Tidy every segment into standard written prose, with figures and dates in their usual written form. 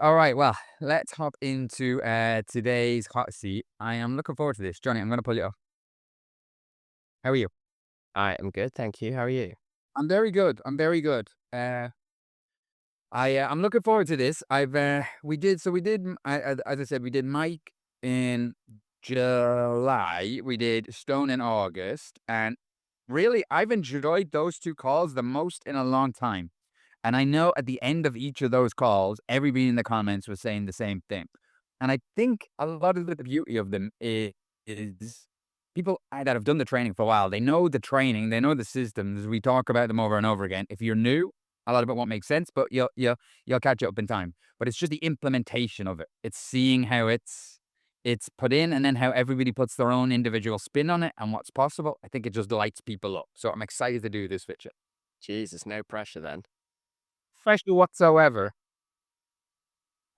All right. Well, let's hop into today's hot seat. I am looking forward to this, Johnny. I'm going to pull you up. How are you? I am good, thank you. How are you? I'm very good. I'm very good. I'm looking forward to this. As I said, we did Mike in July. We did Stone in August, and really, I've enjoyed those two calls the most in a long time. And I know at the end of each of those calls, everybody in the comments was saying the same thing. And I think a lot of the beauty of them is people that have done the training for a while. They know the training, they know the systems. We talk about them over and over again. If you're new, a lot of it won't make sense, but you'll catch up in time. But it's just the implementation of it. It's seeing how it's put in and then how everybody puts their own individual spin on it and what's possible. I think it just lights people up. So I'm excited to do this with you. Jesus, no pressure then. Pressure whatsoever.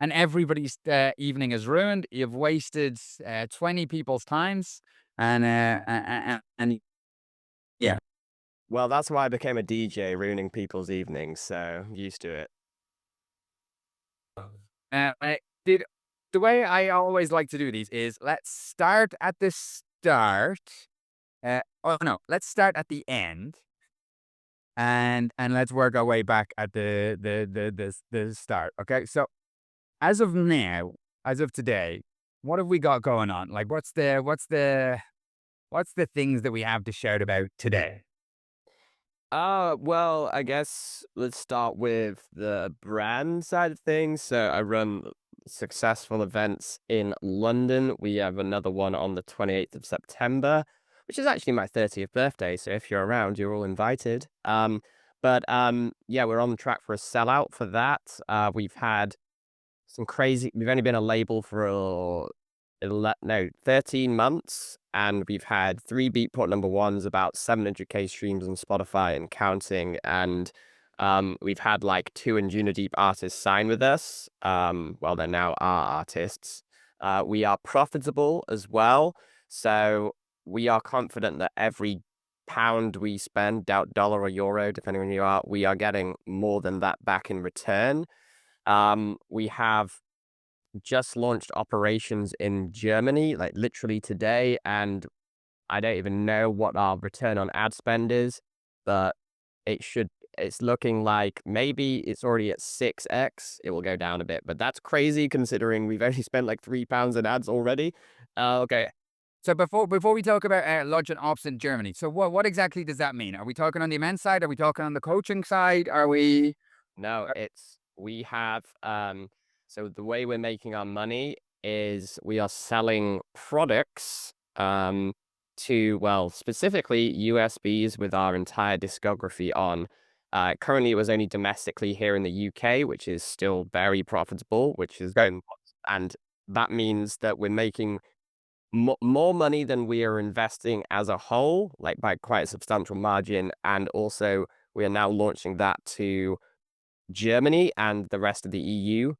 And everybody's evening is ruined. You've wasted 20 people's times, and yeah. Well, that's why I became a DJ, ruining people's evenings, so I'm used to it. I did the way I always like to do these is let's start at the start. Oh no, let's start at the end, and let's work our way back at the start. Okay, so as of now, as of today, what have we got going on? Like, what's the things that we have to shout about today? Well, I guess let's start with the brand side of things. So I run successful events in London. We have another one on the 28th of September, which is actually my 30th birthday. So if you're around, you're all invited. Yeah, we're on track for a sellout for that. We've had some crazy. We've only been a label for 13 months, and we've had three Beatport number ones, about 700K streams on Spotify and counting. And we've had like two Injuna Deep artists sign with us. Well, they're now our artists. We are profitable as well, so we are confident that every pound we spend, doubt dollar or euro, depending on who you are, we are getting more than that back in return. We have just launched operations in Germany, like literally today, and I don't even know what our return on ad spend is, but it's looking like maybe it's already at 6x. It will go down a bit, but that's crazy considering we've only spent like £3 in ads already. Okay. So before we talk about launch and ops in Germany, so what exactly does that mean? Are we talking on the men's side? Are we talking on the coaching side? Are we? No, we have so the way we're making our money is we are selling products to, well, specifically USBs with our entire discography on. Currently it was only domestically here in the UK, which is still very profitable, which is going, and that means that we're making more money than we are investing as a whole, like by quite a substantial margin. And also we are now launching that to Germany and the rest of the EU.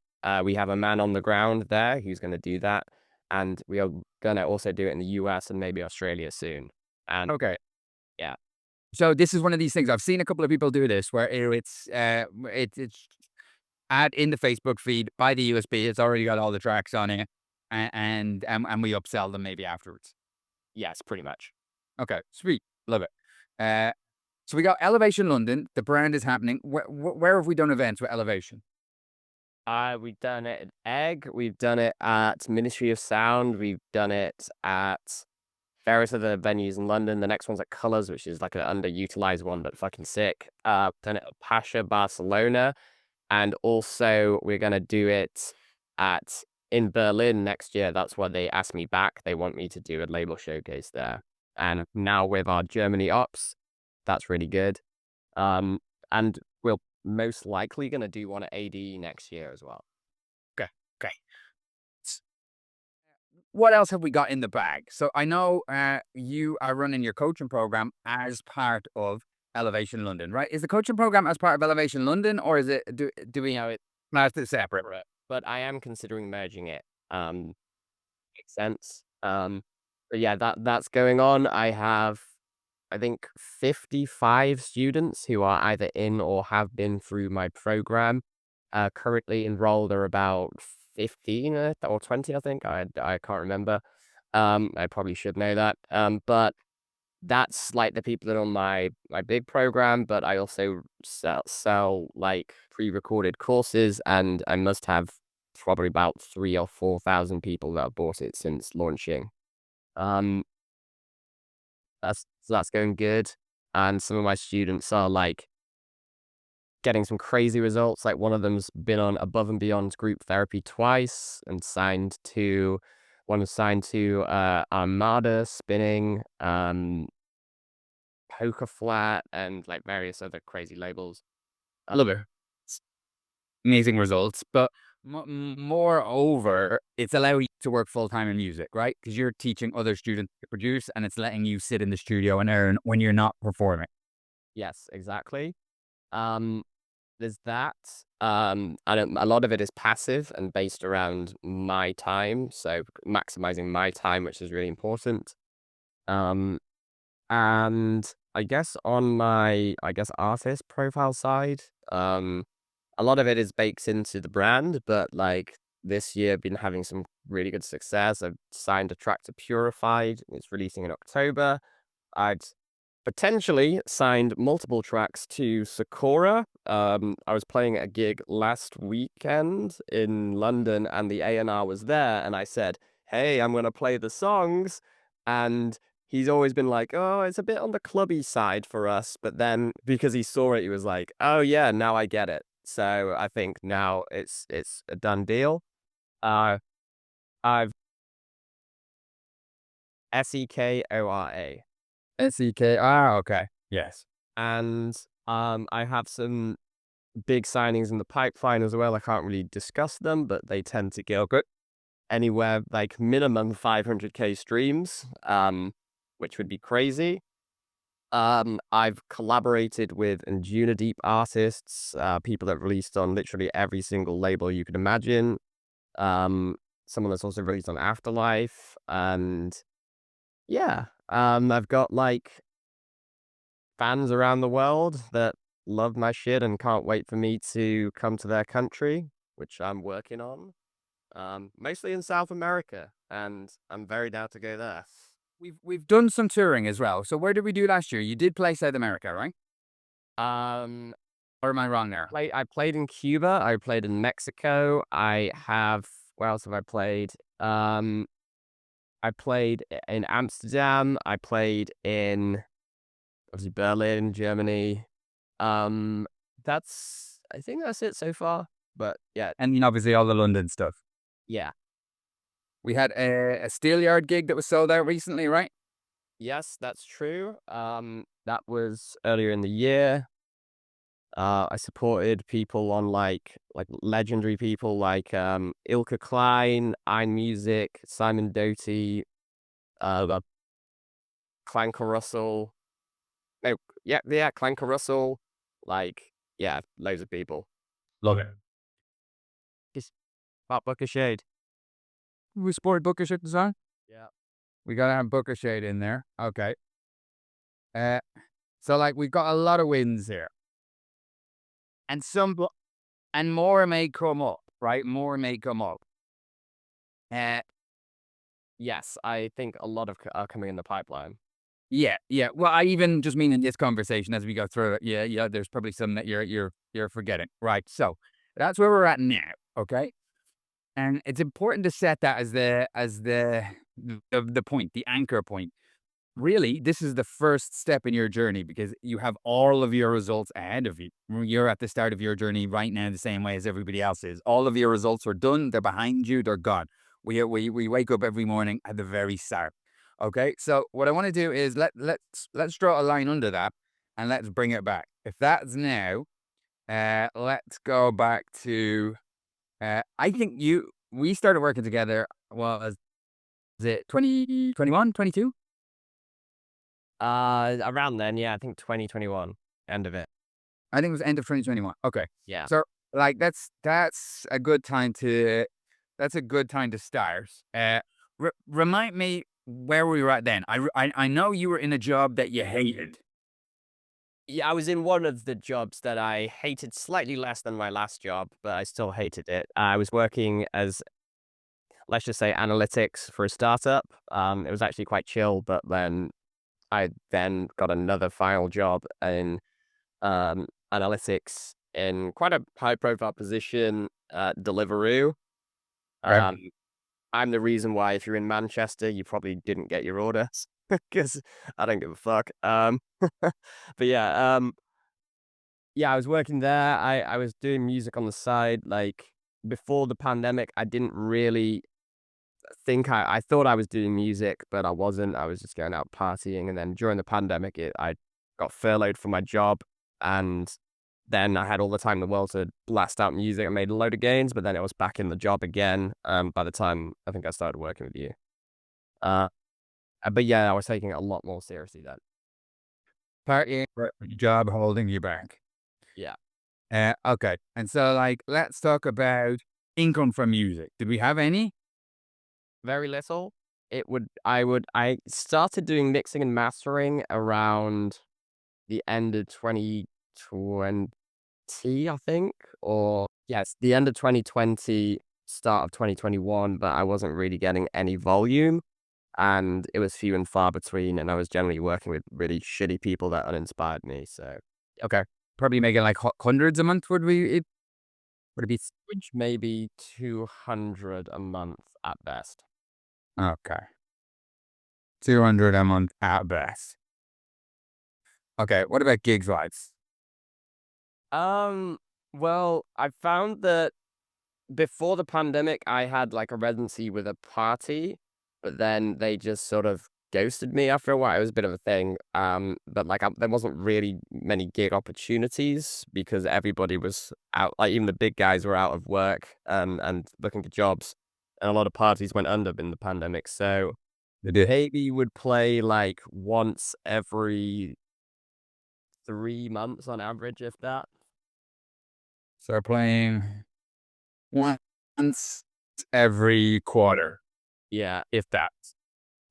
We have a man on the ground there who's going to do that, and we are going to also do it in the US and maybe Australia soon. And Okay. yeah, So this is one of these things. I've seen a couple of people do this where it's add in the Facebook feed by the USB. It's already got all the tracks on it, and we upsell them maybe afterwards. yes, pretty much. Okay, sweet, love it. Uh, so we got Elevation London. The brand is happening. Where have we done events with Elevation? We've done it at Egg. We've done it at Ministry of Sound. We've done it at various other venues in London. The next one's at Colours, which is like an underutilized one, but fucking sick. Done it at Pasha, Barcelona. And also we're gonna do it at in Berlin next year. That's why they asked me back. They want me to do a label showcase there. And now with our Germany ops, that's really good. And we're most likely gonna do one at AD next year as well. Okay, great. What else have we got in the bag? So I know you are running your coaching program as part of Elevation London, right? Is the coaching program as part of Elevation London, or is it do we No, it's class it separate? separate, but I am considering merging it. Makes sense. But yeah, that's going on. I have, I think, 55 students who are either in or have been through my program. currently enrolled are about 15 or 20, I think. I can't remember. I probably should know that. But that's like the people that are on my big program, but I also sell like pre-recorded courses, and I must have probably about 3 or 4 thousand people that have bought it since launching. Um, that's going good, and some of my students are like getting some crazy results. Like one of them's been on Above and Beyond group therapy twice and signed to one was signed to Armada spinning, Poker Flat, and like various other crazy labels. I love it. It's amazing results, but moreover, it's allowing you to work full time in music, right? Because you're teaching other students to produce, and it's letting you sit in the studio and earn when you're not performing. Yes, exactly. Um, there's that. And a lot of it is passive and based around my time, so maximizing my time, which is really important. Um, and I guess on my, artist profile side, a lot of it is baked into the brand, but like this year, I've been having some really good success. I've signed a track to Purified. It's releasing in October. I'd potentially signed multiple tracks to Sakura. I was playing a gig last weekend in London, and the A&R was there, and I said, "Hey, I'm gonna play the songs," and he's always been like, "Oh, it's a bit on the clubby side for us," but then because he saw it, he was like, "Oh yeah, now I get it." So I think now it's a done deal. Uh, I've Sekora. SEK. Ah, okay. Yes. And I have some big signings in the pipeline as well. I can't really discuss them, but they tend to go Good. anywhere like minimum 500K streams, which would be crazy. I've collaborated with Injuna Deep artists, people that released on literally every single label you could imagine. Um, Someone that's also released on Afterlife, and yeah, I've got like fans around the world that love my shit and can't wait for me to come to their country, which I'm working on. Mostly in South America, and I'm very down to go there. We've done some touring as well. So where did we do last year? You did play South America, right? Um, Or am I wrong there? I played in Cuba. I played in Mexico. I have where else have I played? I played in Amsterdam. I played in obviously Berlin, Germany. Um, I think that's it so far. But yeah, And obviously all the London stuff. yeah. We had a Steelyard gig that was sold out recently, right? Yes, that's true. That was earlier in the year. I supported people on like legendary people like Ilka Klein, Ein Music, Simon Doty, Clanker Russell. No, yeah, Clanker Russell. Like, yeah, loads of people. Love it. Just pop Bucket Shade. We supported Booker Shit Design. Yeah. We gotta have Booker Shade in there. Okay. Uh, so like we've got a lot of wins here, and and more may come up, right? More may come up. Uh, Yes, I think a lot of are coming in the pipeline. yeah, yeah. Well, I even just mean in this conversation as we go through it. Yeah, yeah. There's probably some that you're forgetting, right? So that's where we're at now. Okay, and it's important to set that as the point, the anchor point. Really, this is the first step in your journey because you have all of your results ahead of you. You're at the start of your journey right now, the same way as everybody else is. All of your results are done. They're behind you. They're gone. We wake up every morning at the very start. Okay, so what I want to do is let's draw a line under that and let's bring it back. If that's now, let's go back to. I think we started working together. Well, was it 2021, 22? Around then, yeah, I think 2021, end of it. I think it was end of 2021. Okay. Yeah. So, like, that's a good time to start. Remind me where we were at then. I know you were in a job that you hated. Yeah, I was in one of the jobs that I hated slightly less than my last job, but I still hated it. I was working as, let's just say, analytics for a startup. It was actually quite chill, but then I then got another final job in analytics in quite a high profile position at Deliveroo. Right. Um, I'm the reason why if you're in Manchester, you probably didn't get your orders because I don't give a fuck. But yeah, I was working there. I was doing music on the side. Like before the pandemic, I didn't really think I thought I was doing music, but I wasn't. I was just going out partying. And then during the pandemic, I got furloughed from my job, and then I had all the time in the world to blast out music. I made a load of gains, but then it was back in the job again. By the time I think I started working with you, uh, but yeah, I was taking it a lot more seriously then. Partying, job holding you back. Yeah, Okay. And so, like, let's talk about income from music. Did we have any? very little. I started doing mixing and mastering around the end of 2020, I think, or yes, the end of 2020, start of 2021, but I wasn't really getting any volume and it was few and far between. And I was generally working with really shitty people that uninspired me. So, Okay. Probably making like hundreds a month, would it be? which maybe 200 a month at best. Okay. 200 a month at best. Okay. What about gigs wise? Um, well, I found that before the pandemic, I had like a residency with a party, but then they just sort of ghosted me after a while. It was a bit of a thing. But like there wasn't really many gig opportunities because everybody was out. Like even the big guys were out of work and looking for jobs, and a lot of parties went under in the pandemic. So They did. maybe would play like once every 3 months on average, if that. Start playing once every quarter, Yeah, if that.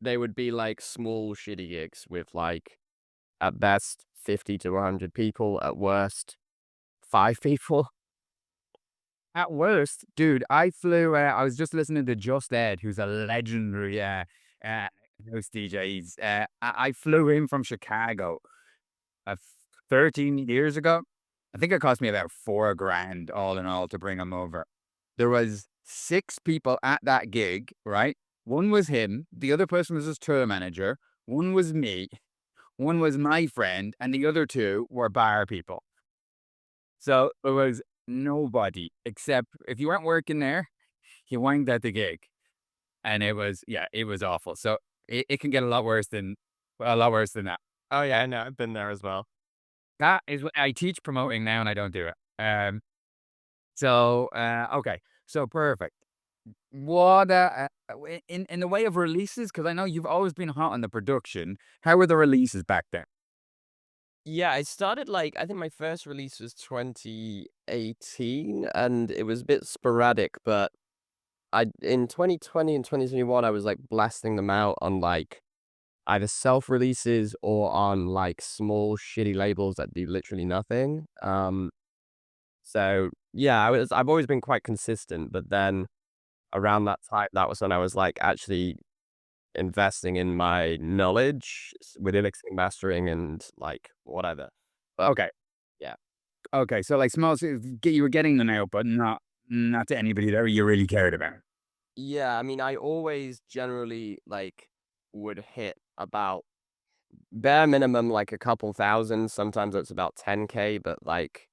they would be like small shitty gigs with like at best 50 to 100 people, at worst 5 people. At worst, dude, I flew. I was just listening to Just Ed, who's a legendary uh, host DJ. I flew in from Chicago 13 years ago. I think it cost me about 4 grand all in all to bring him over. There was 6 people at that gig, right? One was him, the other person was his tour manager, one was me, one was my friend, and the other two were bar people. So it was nobody except if you weren't working there, you weren't at the gig. And it was, yeah, it was awful. So it can get a lot worse than that. Oh yeah, I know. I've been there as well. That is what I teach promoting now and I don't do it. Okay. So perfect. What in the way of releases? Because I know you've always been hot on the production. How were the releases back then? Yeah, I started like I think my first release was 2018 and it was a bit sporadic, but I in 2020 and 2021 I was like blasting them out on like either self-releases or on like small shitty labels that do literally nothing. So yeah, I've always been quite consistent, but then around that time, that was when I was like actually investing in my knowledge with mixing, mastering, and like whatever. But Okay. yeah, Okay. So like you were getting them out, but not to anybody that you really cared about. yeah. I mean, I always generally like would hit about bare minimum like a couple thousand. Sometimes it's about 10K, but like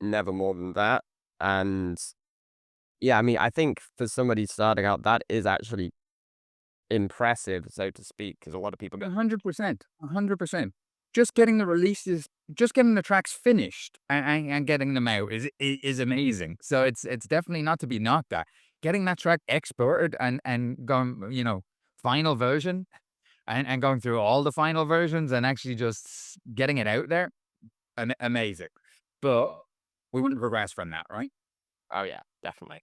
never more than that. And yeah, I mean, I think for somebody starting out, that is actually impressive, so to speak, because a lot of people go, 100%, 100%. Just getting the releases, just getting the tracks finished and getting them out is amazing. So it's definitely not to be knocked at. Getting that track exported and going, final version and going through all the final versions and actually just getting it out there, amazing. But we wouldn't progress from that, right? oh yeah, definitely.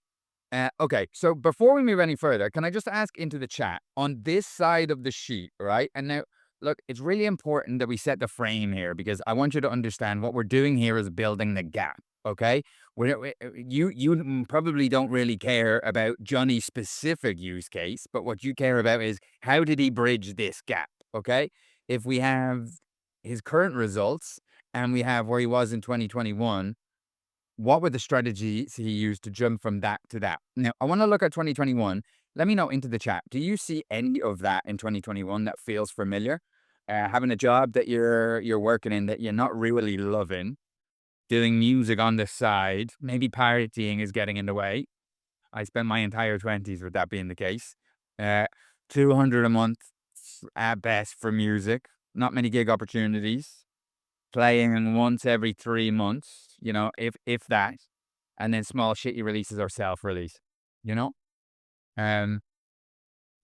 Okay, so before we move any further, can I just ask into the chat on this side of the sheet, right? And now look, it's really important that we set the frame here because I want you to understand what we're doing here is building the gap. Okay, you probably don't really care about Johnny's specific use case, but what you care about is how did he bridge this gap? Okay, if we have his current results and we have where he was in 2021, what were the strategies he used to jump from that to that? Now, I want to look at 2021. Let me know into the chat. Do you see any of that in 2021 that feels familiar? Having a job that you're working in that you're not really loving, doing music on the side, maybe partying is getting in the way. I spent my entire 20s with that being the case. Uh, 200 a month at best for music. Not many gig opportunities. Playing once every 3 months, if that, and then small shitty releases or self-release, you know? Um,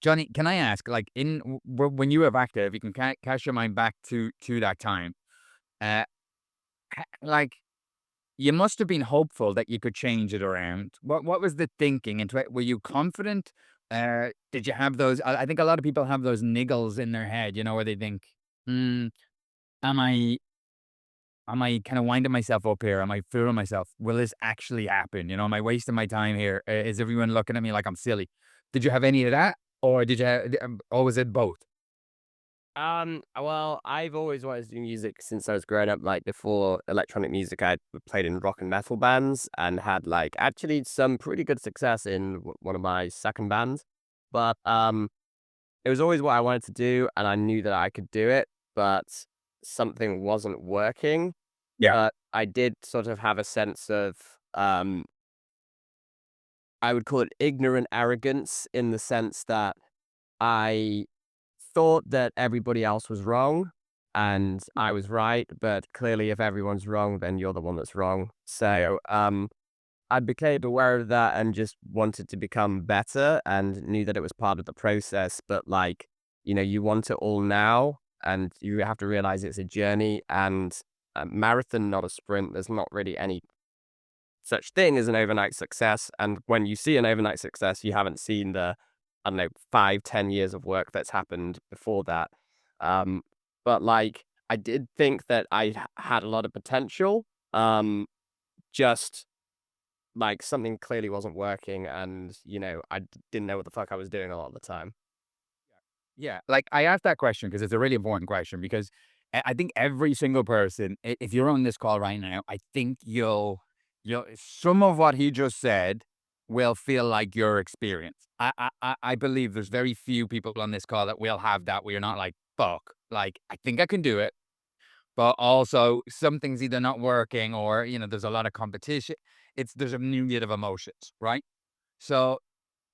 Johnny, can I ask, like, when you were active, you can cast your mind back to that time, uh, like, you must have been hopeful that you could change it around. What was the thinking into it? Were you confident? Did you have those I think a lot of people have those niggles in their head, where they think, "Hmm, am I kind of winding myself up here? Am I fooling myself? Will this actually happen? Am I wasting my time here? Is everyone looking at me like I'm silly?" Did you have any of that, or or was it both? Well, I've always wanted to do music since I was growing up. Like before electronic music, I played in rock and metal bands and had like actually some pretty good success in one of my second bands. But it was always what I wanted to do, and I knew that I could do it, but something wasn't working. Yeah, But I did sort of have a sense of I would call it ignorant arrogance in the sense that I thought that everybody else was wrong and I was right, but clearly if everyone's wrong, then you're the one that's wrong. So, I became aware of that and just wanted to become better and knew that it was part of the process. But like, you want it all now and you have to realize it's a journey and a marathon, not a sprint. There's not really any such thing as an overnight success. And when you see an overnight success, you haven't seen the, I don't know, 5, 10 years of work that's happened before that. Um, but like, I did think that had a lot of potential. Just like something clearly wasn't working, and didn't know what the fuck I was doing a lot of the time. yeah. Like I asked that question because it's a really important question because I think every single person, if you're on this call right now, I think you'll some of what he just said will feel like your experience. I believe there's very few people on this call that will have that where you're not like, fuck, like I think I can do it. But also something's either not working or, there's a lot of competition. There's a myriad of emotions, right? So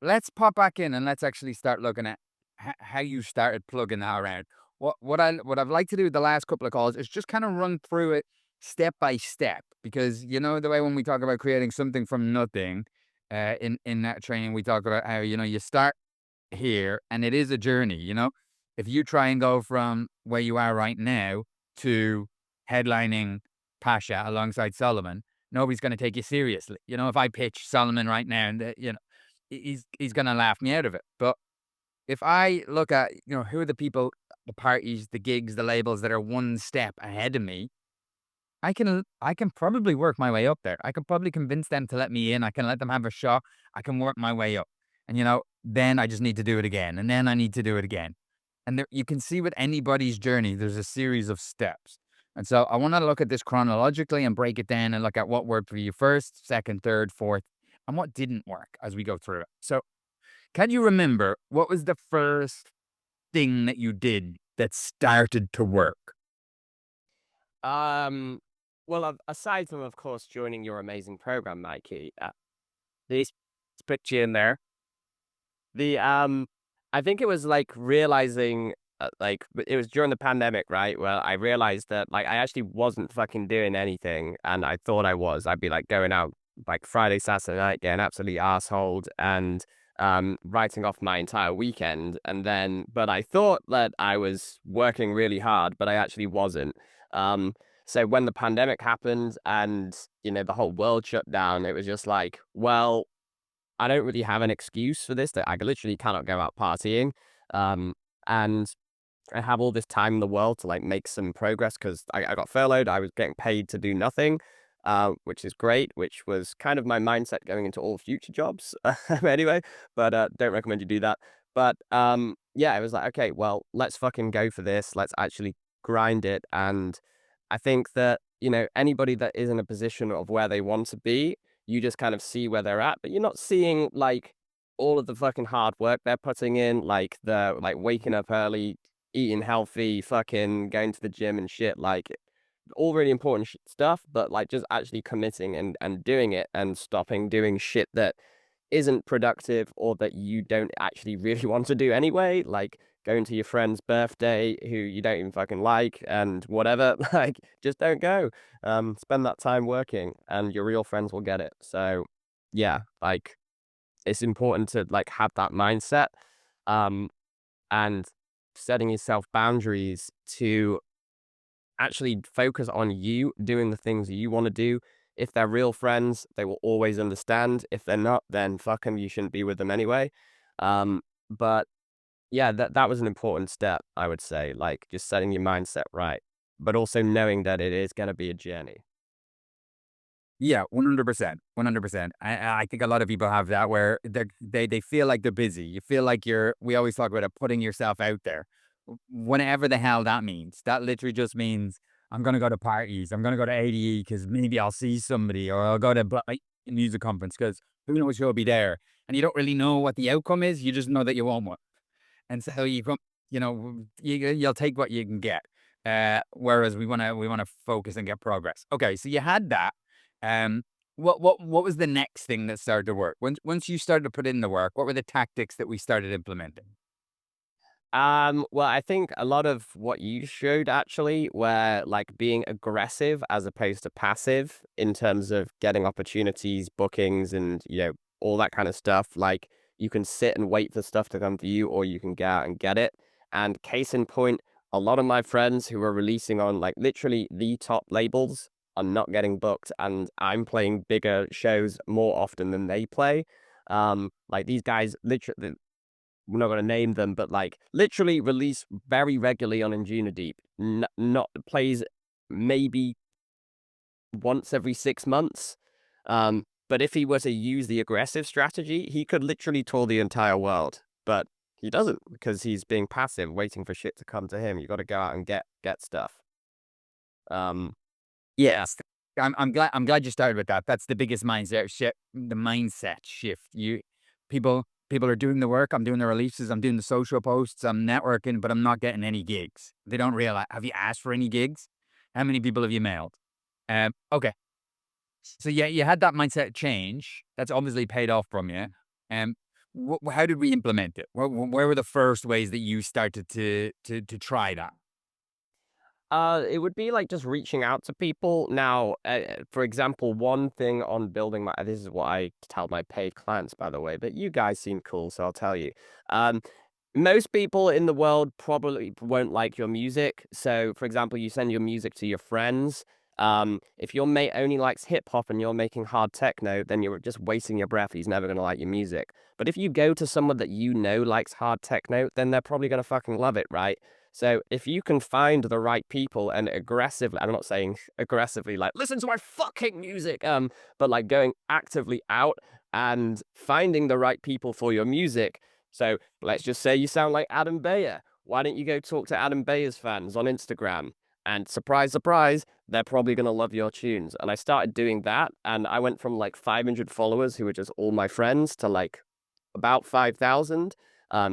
let's pop back in and let's actually start looking at how you started plugging that around. What I've liked to do the last couple of calls is just kind of run through it step by step because the way when we talk about creating something from nothing, in that training we talk about how you start here and it is a journey. If you try and go from where you are right now to headlining Pasha alongside Solomon, nobody's going to take you seriously. If I pitch Solomon right now and he's gonna laugh me out of it. But if I look at, who are the people, the parties, the gigs, the labels that are one step ahead of me, I can probably work my way up there. I can probably convince them to let me in. I can let them have a shot. I can work my way up. And then I just need to do it again. And then I need to do it again. And there, you can see with anybody's journey, there's a series of steps. And so I want to look at this chronologically and break it down and look at what worked for you first, second, third, fourth, and what didn't work as we go through it. So can you remember what was the first thing that you did that started to work? Um, well, aside from, of course, joining your amazing program, Mikey, these put you in there. The I think it was like realizing, it was during the pandemic, right? Well, I realized that like I actually wasn't fucking doing anything, and I thought I was. I'd be like going out like Friday, Saturday night, getting absolutely assholed, and writing off my entire weekend, and then, but I thought that I was working really hard, but I actually wasn't. Um, so when the pandemic happened, and the whole world shut down, it was just like, well, I don't really have an excuse for this, that I literally cannot go out partying. And I have all this time in the world to like make some progress because I got furloughed. I was getting paid to do nothing, which is great, which was kind of my mindset going into all future jobs anyway, but don't recommend you do that. But yeah, I was like, okay, well, let's fucking go for this. Let's actually grind it. And I think that, you know, anybody that is in a position of where they want to be, you just kind of see where they're at, but you're not seeing like all of the fucking hard work they're putting in, like the like waking up early, eating healthy, fucking going to the gym and shit, like all really important stuff, but like just actually committing and doing it and stopping doing shit that isn't productive or that you don't actually really want to do anyway, like going to your friend's birthday who you don't even fucking like and whatever, like just don't go. Spend that time working and your real friends will get it. So yeah, like it's important to like have that mindset. Um, and setting yourself boundaries to actually focus on you doing the things you want to do. If they're real friends, they will always understand. If they're not, then fuck them. You shouldn't be with them anyway. But yeah, that was an important step, I would say. Like just setting your mindset right, but also knowing that it is going to be a journey. Yeah, 100%, 100%. I think a lot of people have that where they feel like they're busy. You feel like we always talk about it, putting yourself out there. Whatever the hell that means. That literally just means I'm gonna go to parties. I'm gonna go to ADE because maybe I'll see somebody, or I'll go to a music conference because who knows who'll be there. And you don't really know what the outcome is. You just know that you won't one. And so you'll take what you can get. Whereas we wanna focus and get progress. Okay, so you had that. Um, what was the next thing that started to work? Once you started to put in the work, what were the tactics that we started implementing? Well, I think a lot of what you showed actually were like being aggressive as opposed to passive in terms of getting opportunities, bookings, and you know, all that kind of stuff. Like you can sit and wait for stuff to come to you, or you can go out and get it. And case in point, a lot of my friends who are releasing on like literally the top labels are not getting booked, and I'm playing bigger shows more often than they play. Like these guys literally we're not going to name them, but like literally release very regularly on Injuna Deep. Not plays maybe once every 6 months. But if he were to use the aggressive strategy, he could literally tour the entire world. But he doesn't because he's being passive, waiting for shit to come to him. You got to go out and get stuff. Um, yeah. Yes. I'm glad you started with that. That's the biggest mindset shift. The mindset shift. People are doing the work. I'm doing the releases. I'm doing the social posts. I'm networking, but I'm not getting any gigs. They don't realize. Have you asked for any gigs? How many people have you mailed? Okay. So yeah, you had that mindset change. That's obviously paid off from you. Um, how did we implement it? Where were the first ways that you started to try that? It would be like just reaching out to people. Now, for example, one thing on building my, this is what I tell my paid clients, by the way, but you guys seem cool, so I'll tell you. Um, Most people in the world probably won't like your music. So, for example, you send your music to your friends. If your mate only likes hip hop and you're making hard techno, then you're just wasting your breath. He's never going to like your music. But if you go to someone that you know likes hard techno, then they're probably going to fucking love it, right? So if you can find the right people and aggressively, I'm not saying aggressively like listen to my fucking music, but like going actively out and finding the right people for your music. So let's just say you sound like Adam Bayer. Why don't you go talk to Adam Bayer's fans on Instagram? And surprise, surprise, they're probably going to love your tunes. And I started doing that. And I went from like 500 followers who were just all my friends to like about 5,000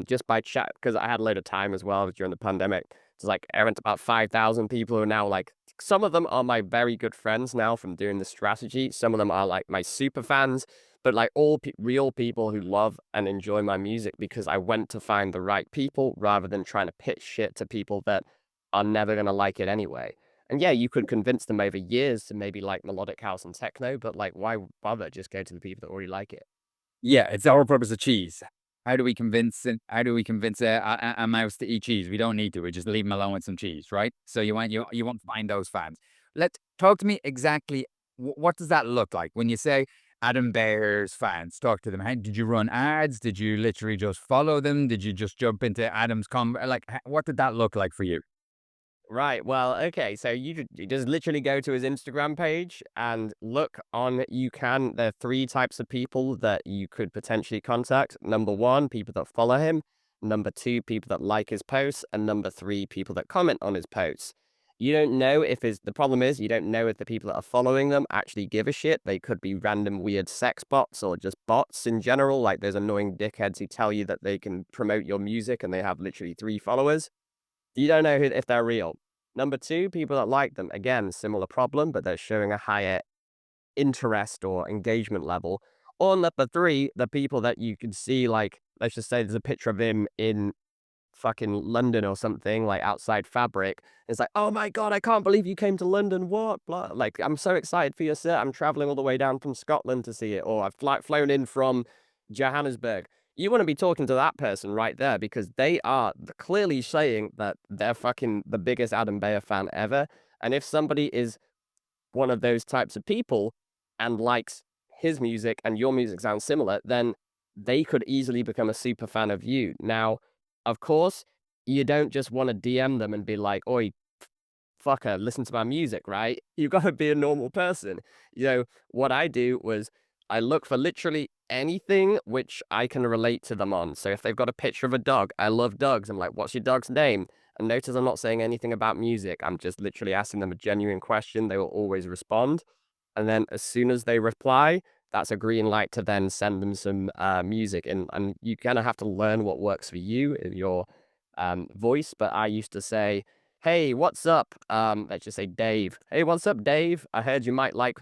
just by chat because I had a load of time as well during the pandemic. It's like I went to about 5,000 people who are now like some of them are my very good friends now from doing the strategy. Some of them are like my super fans, but like all real people who love and enjoy my music because I went to find the right people rather than trying to pitch shit to people that are never going to like it anyway. And yeah, you could convince them over years to maybe like melodic house and techno, but like why bother? Just go to the people that already like it. Yeah, it's the whole purpose of cheese. How do we convince a mouse to eat cheese? We don't need to. We just leave them alone with some cheese, right? So you won't find those fans. Let's talk to me exactly. What does that look like when you say? Adam Bear's fans? Talk to them. How did you run ads? Did you literally just follow them? Did you just jump into Adam's like, what did that look like for you? Right. Well, okay. So you just literally go to his Instagram page and look on. There are three types of people that you could potentially contact. Number one, people that follow him. Number two, people that like his posts, and number three, people that comment on his posts. You don't know if the problem is you don't know if the people that are following them actually give a shit. They could be random weird sex bots or just bots in general. Like there's annoying dickheads who tell you that they can promote your music and they have literally 3 followers. You don't know if they're real. Number two, people that like them. Again, similar problem, but they're showing a higher interest or engagement level. Or number three, the people that you can see, like, let's just say there's a picture of him in fucking London or something, like outside Fabric. It's like, oh my God, I can't believe you came to London. What? Blah. Like, I'm so excited for your set. I'm traveling all the way down from Scotland to see it. Or I've flown in from Johannesburg. You want to be talking to that person right there because they are clearly saying that they're fucking the biggest Adam Beyer fan ever. And if somebody is one of those types of people and likes his music and your music sounds similar, then they could easily become a super fan of you. Now, of course, you don't just want to DM them and be like, oi, fucker, listen to my music, right? You got to be a normal person. What I do was I look for literally anything which I can relate to them on. So if they've got a picture of a dog, I love dogs. I'm like, what's your dog's name? And notice I'm not saying anything about music. I'm just literally asking them a genuine question. They will always respond. And then as soon as they reply, that's a green light to then send them some music. And you kind of have to learn what works for you in your voice. But I used to say, hey, what's up? Let's just say Dave. Hey, what's up, Dave? I heard you might like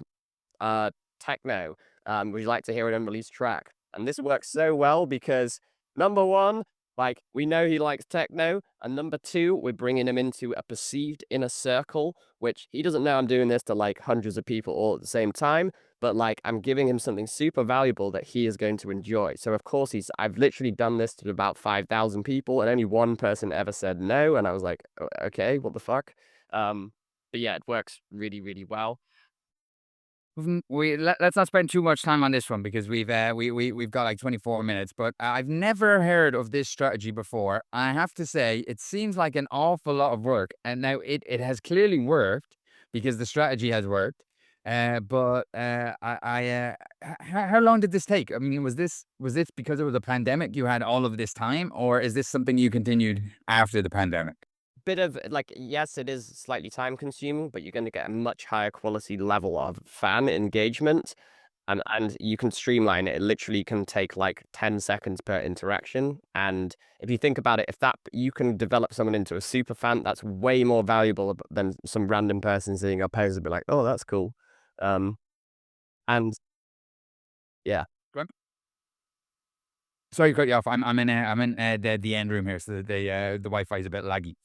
uh, techno. Would you like to hear an unreleased track? And this works so well because number one, like we know he likes techno, and number two, we're bringing him into a perceived inner circle, which he doesn't know I'm doing this to like hundreds of people all at the same time, but like I'm giving him something super valuable that he is going to enjoy. So of course I've literally done this to about 5,000 people, and only one person ever said no, and I was like, okay, what the fuck? But yeah, it works really, really well. Let's not spend too much time on this one because we've got like 24 minutes. But I've never heard of this strategy before. I have to say, it seems like an awful lot of work, and now it has clearly worked because the strategy has worked. How long did this take? I mean, was this because it was a pandemic? You had all of this time, or is this something you continued after the pandemic? Bit of like, yes, it is slightly time consuming, but you're going to get a much higher quality level of fan engagement, and you can streamline it. It literally can take like 10 seconds per interaction. And if you think about it, if that you can develop someone into a super fan, that's way more valuable than some random person seeing a post and be like, oh, that's cool. Um, and yeah. Sorry to cut you off. I'm in the end room here, so the Wi-Fi is a bit laggy.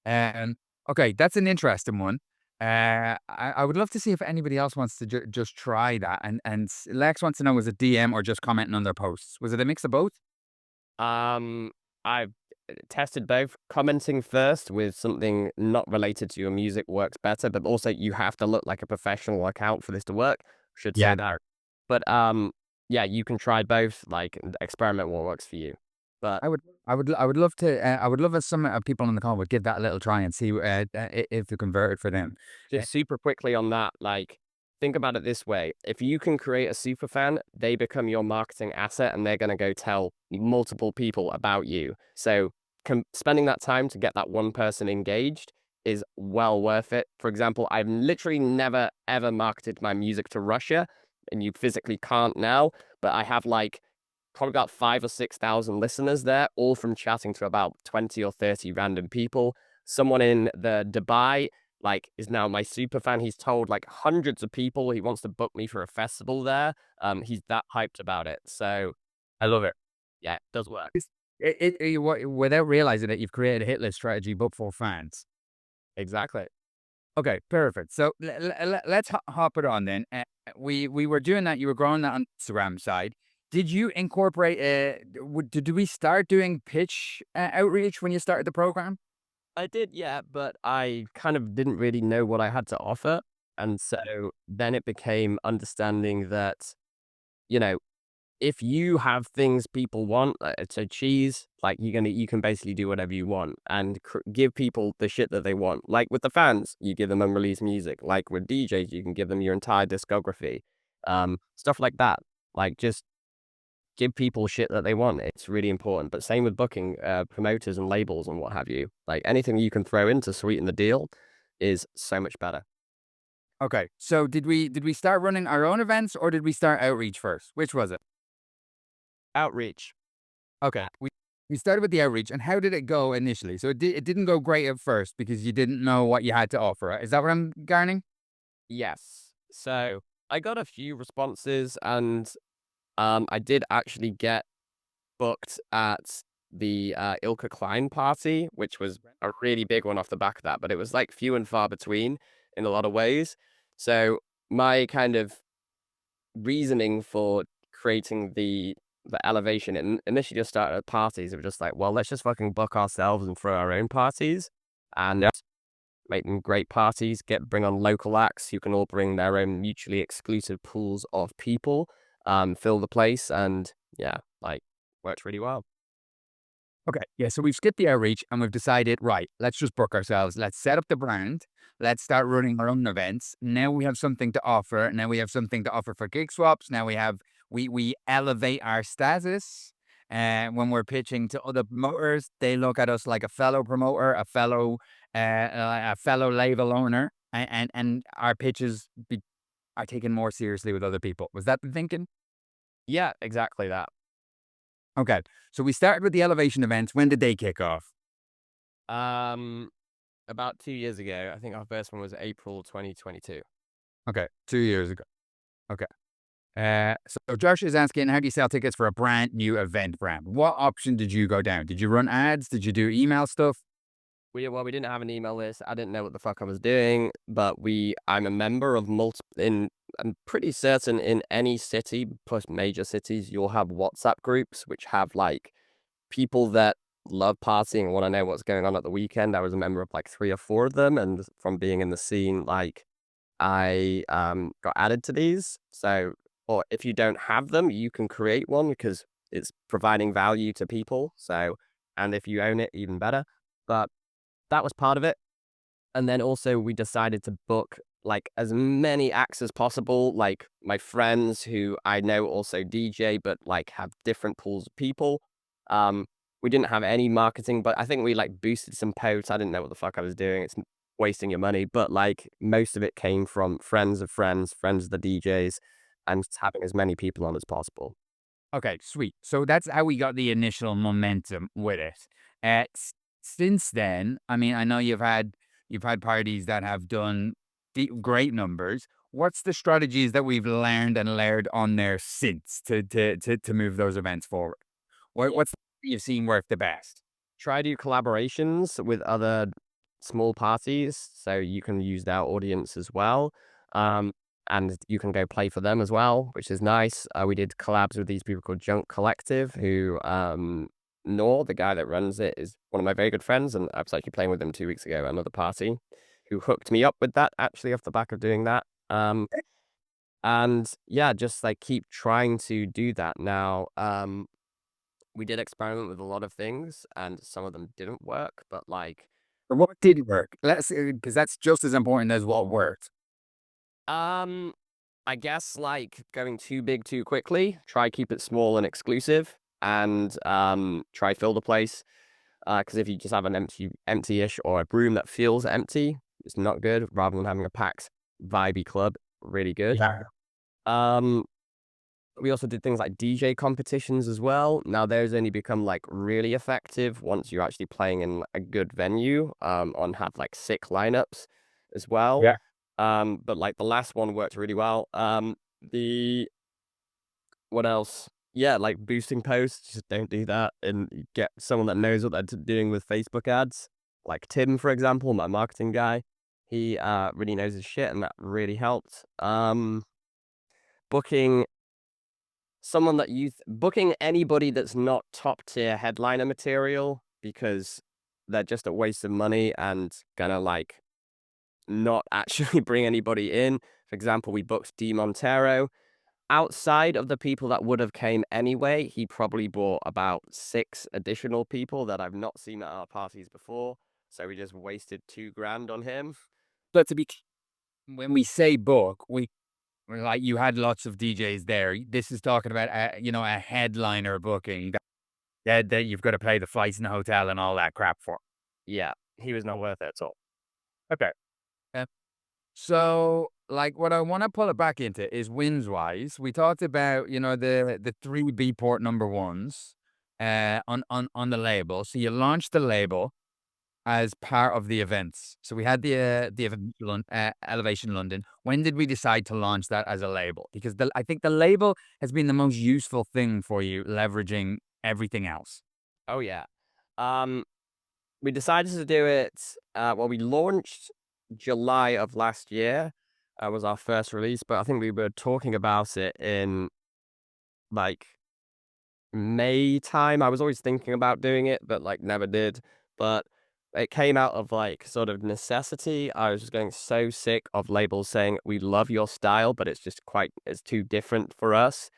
Um, okay, that's an interesting one. I would love to see if anybody else wants to just try that. And Lex wants to know, was it DM or just commenting on their posts? Was it a mix of both? I've tested both. Commenting first with something not related to your music works better, but also you have to look like a professional account for this to work. Should say Yeah. that. But yeah, you can try both. Like experiment what works for you. But I would love to. I would love if some people on the call would give that a little try and see if it converted for them. Uh, just super quickly on that, like think about it this way. If you can create a super fan, they become your marketing asset and they're going to go tell multiple people about you. So spending that time to get that one person engaged is well worth it. For example, I've literally never ever marketed my music to Russia, and you physically can't now, but I have like probably about 5 or 6 thousand listeners there, all from chatting to about 20 or 30 random people. Someone in the Dubai like is now my super fan. He's told like hundreds of people he wants to book me for a festival there. He's that hyped about it. So I love it. yeah, it does work. Without realizing that you've created a hit list strategy, but for fans. Exactly. Okay, perfect. So let's hop it on then. We were doing that. You were growing that on Instagram side. Did you incorporate? Did we start doing pitch outreach when you started the program? I did, yeah, but I kind of didn't really know what I had to offer. And so then it became understanding that you know, if you have things people want, so cheese, like you can basically do whatever you want and give people the shit that they want. Like with the fans, you give them unreleased music. Like with DJs, you can give them your entire discography, stuff like that. Like just give people shit that they want. It's really important. But same with booking, promoters and labels and what have you. Like anything you can throw in to sweeten the deal is so much better. Okay. So did we start running our own events or did we start outreach first? Which was it? Outreach. Okay. We started with the outreach, and how did it go initially? So it didn't go great at first because you didn't know what you had to offer. Is that what I'm garning? Yes. So I got a few responses and I did actually get booked at the Ilka Klein party, which was a really big one off the back of that, but it was like few and far between in a lot of ways. So my kind of reasoning for creating the elevation and initially just started at parties. It was just like, well, let's just fucking book ourselves and throw our own parties and make them great parties. Bring on local acts who can all bring their own mutually exclusive pools of people, fill the place, and yeah, like worked really well. Okay. Yeah. So we've skipped the outreach and we've decided, right, let's just book ourselves. Let's set up the brand. Let's start running our own events. Now we have something to offer. Now we have something to offer for gig swaps. Now we elevate our status. And when we're pitching to other promoters, they look at us like a fellow promoter, a fellow label owner, and our pitches are taken more seriously with other people. Was that the thinking? Yeah, exactly that. Okay. So we started with the elevation events. When did they kick off? Um, about 2 years ago, I think our first one was April 2022. Okay, 2 years ago. Okay. So Josh is asking, how do you sell tickets for a brand new event brand? What option did you go down? Did you run ads? Did you do email stuff? We didn't have an email list. I didn't know what the fuck I was doing, but I'm a member of I'm pretty certain in any city plus major cities, you'll have WhatsApp groups which have like people that love partying and want to know what's going on at the weekend. I was a member of like 3 or 4 of them, and from being in the scene, like I got added to these. So, or if you don't have them, you can create one because it's providing value to people. So, and if you own it, even better. But that was part of it. And then also we decided to book like as many acts as possible, like my friends who I know also DJ, but like have different pools of people. Um, we didn't have any marketing, but I think we like boosted some posts. I didn't know what the fuck I was doing. It's wasting your money, but like most of it came from friends of friends, friends of the DJs, and just having as many people on as possible. Okay, sweet. So that's how we got the initial momentum with it. Since then, I mean, I know you've had parties that have done great numbers. What's the strategies that we've learned and layered on there since to move those events forward? What's you've seen work the best? Try to do collaborations with other small parties so you can use their audience as well. Um, and you can go play for them as well, which is nice. We did collabs with these people called Junk Collective, who Nor, the guy that runs it, is one of my very good friends, and I was actually playing with him 2 weeks ago at another party, who hooked me up with that actually off the back of doing that. And yeah, just like keep trying to do that. Now, we did experiment with a lot of things, and some of them didn't work, but like, Or what did work? Let's because that's just as important as what worked. um, I guess like going too big too quickly. Try keep it small and exclusive, and try fill the place. Because if you just have an empty-ish or a room that feels empty, it's not good. Rather than having a packed, vibey club, really good. Yeah. Um, we also did things like DJ competitions as well. Now those only become like really effective once you're actually playing in a good venue, and have like sick lineups as well. Yeah. But like the last one worked really well. The What else? Yeah, like boosting posts, just don't do that and get someone that knows what they're doing with Facebook ads. Like Tim, for example, my marketing guy. He really knows his shit and that really helped. Booking booking anybody that's not top tier headliner material because they're just a waste of money and gonna like not actually bring anybody in. For example, we booked D Montero. outside of the people that would have came anyway, he probably brought about 6 additional people that I've not seen at our parties before, so we just wasted 2 grand on him. But to be when we say book, we're like you had lots of DJs there. This is talking about a headliner booking that you've got to pay the flights and the hotel and all that crap for. Yeah, he was not worth it at all. Okay. So, like, what I want to pull it back into is wins wise. We talked about, the three B port number ones on the label. So you launched the label as part of the events. So we had the event Elevation London. When did we decide to launch that as a label? Because I think the label has been the most useful thing for you, leveraging everything else. Oh, yeah. Um, we decided to do it, well, we launched July of last year, was our first release, but I think we were talking about it in, like, May time. I was always thinking about doing it, but, like, never did. But it came out of, like, sort of necessity. I was just getting so sick of labels saying, "We love your style, but it's too different for us,"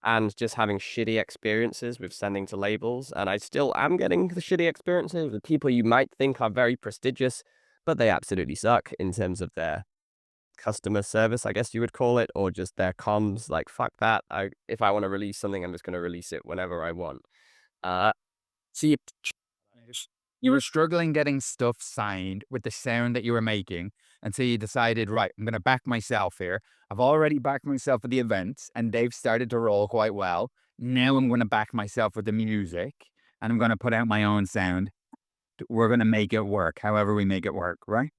and just having shitty experiences with sending to labels, and I still am getting the shitty experiences with people you might think are very prestigious, but they absolutely suck in terms of their customer service, I guess you would call it, or just their comms. Like, fuck that. If I want to release something, I'm just going to release it whenever I want. Uh, So you were struggling getting stuff signed with the sound that you were making until you decided, right, I'm going to back myself here. I've already backed myself with the events and they've started to roll quite well. Now I'm going to back myself with the music and I'm going to put out my own sound. We're going to make it work, however we make it work, right?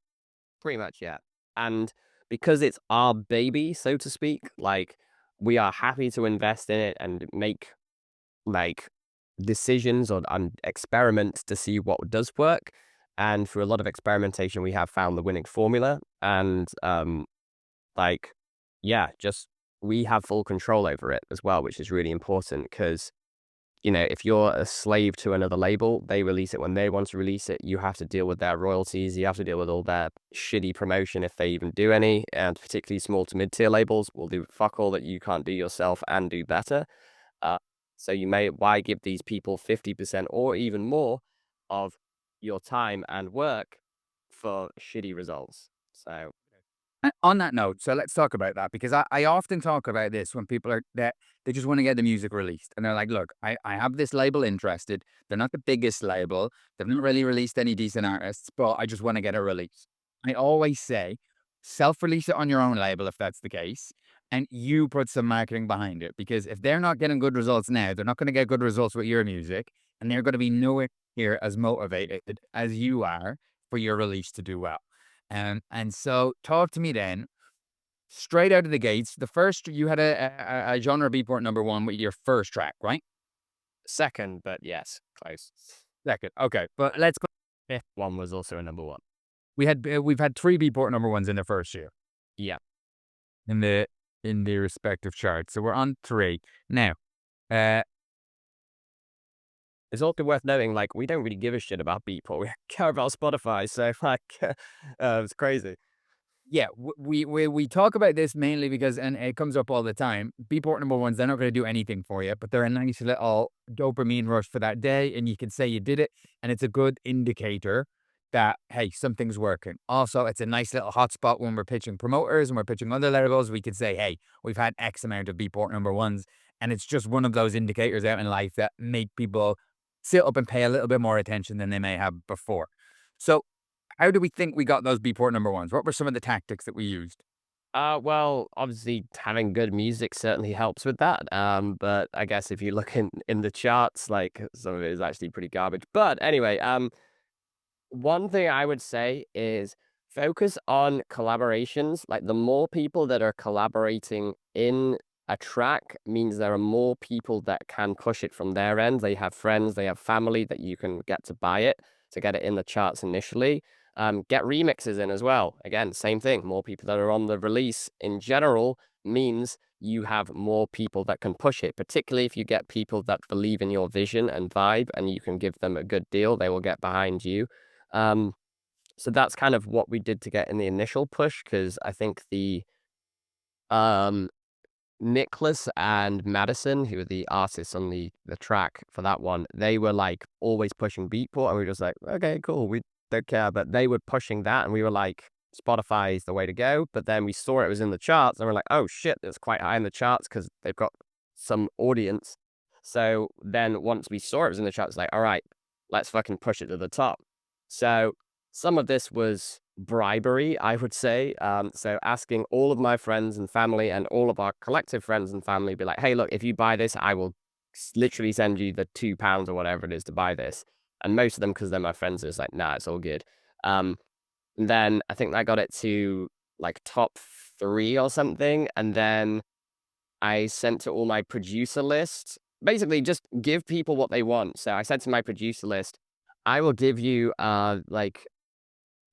Pretty much, yeah. And because it's our baby, so to speak, like, we are happy to invest in it and make, like, decisions and experiments to see what does work. And through a lot of experimentation, we have found the winning formula. And like, yeah, just we have full control over it as well, which is really important because, if you're a slave to another label, they release it when they want to release it. You have to deal with their royalties. You have to deal with all their shitty promotion if they even do any. And particularly small to mid tier labels will do fuck all that you can't do yourself and do better. Uh, so why give these people 50% or even more of your time and work for shitty results? So, On that note, so let's talk about that because I often talk about this when people are that they just want to get the music released and they're like, look, I have this label interested. They're not the biggest label. They've not really released any decent artists, but I just want to get a release. I always say, self-release it on your own label if that's the case, and you put some marketing behind it because if they're not getting good results now, they're not going to get good results with your music, and they're going to be nowhere near as motivated as you are for your release to do well. And so talk to me then, straight out of the gates. The first you had a genre beatport number one with your first track, right? second, but yes, close. Second, okay, but let's go. Fifth one was also a number one. We've had three beatport number ones in the first year Yeah. in the respective charts, so we're on three now. Uh, It's also worth noting, like, we don't really give a shit about Beatport. We care about Spotify. So, like, it's crazy. Yeah, we talk about this mainly because, and it comes up all the time. Beatport number ones, they're not going to do anything for you, but they're a nice little dopamine rush for that day, and you can say you did it, and it's a good indicator that hey, something's working. Also, it's a nice little hotspot when we're pitching promoters and we're pitching other labels. We could say, hey, we've had X amount of Beatport number ones, and it's just one of those indicators out in life that make people sit up and pay a little bit more attention than they may have before. So how do we think we got those B port number ones? What were some of the tactics that we used? Well, obviously, having good music certainly helps with that. But I guess if you look in the charts, like, some of it is actually pretty garbage. But anyway, one thing I would say is focus on collaborations. Like, the more people that are collaborating in a track means there are more people that can push it from their end. They have friends, they have family that you can get to buy it to get it in the charts initially. Get remixes in as well. Again, same thing. More people that are on the release in general means you have more people that can push it, particularly if you get people that believe in your vision and vibe and you can give them a good deal, they will get behind you. Um, so that's kind of what we did to get in the initial push, because I think um, Nicholas and Madison, who were the artists on the track for that one, they were like always pushing Beatport, and we were just like, okay, cool, we don't care. But they were pushing that, and we were like, Spotify is the way to go. But then we saw it was in the charts, and we're like, oh shit, it's quite high in the charts because they've got some audience. So then once we saw it was in the charts, it's like, all right, let's fucking push it to the top. So some of this was bribery, I would say. So asking all of my friends and family and all of our collective friends and family, be like, hey, look, if you buy this, I will literally send you the £2 or whatever it is to buy this. And most of them, because they're my friends, is like, nah, it's all good. And then I think I got it to like top 3 or something. And then I sent to all my producer list. Basically, just give people what they want. So I said to my producer list, I will give you like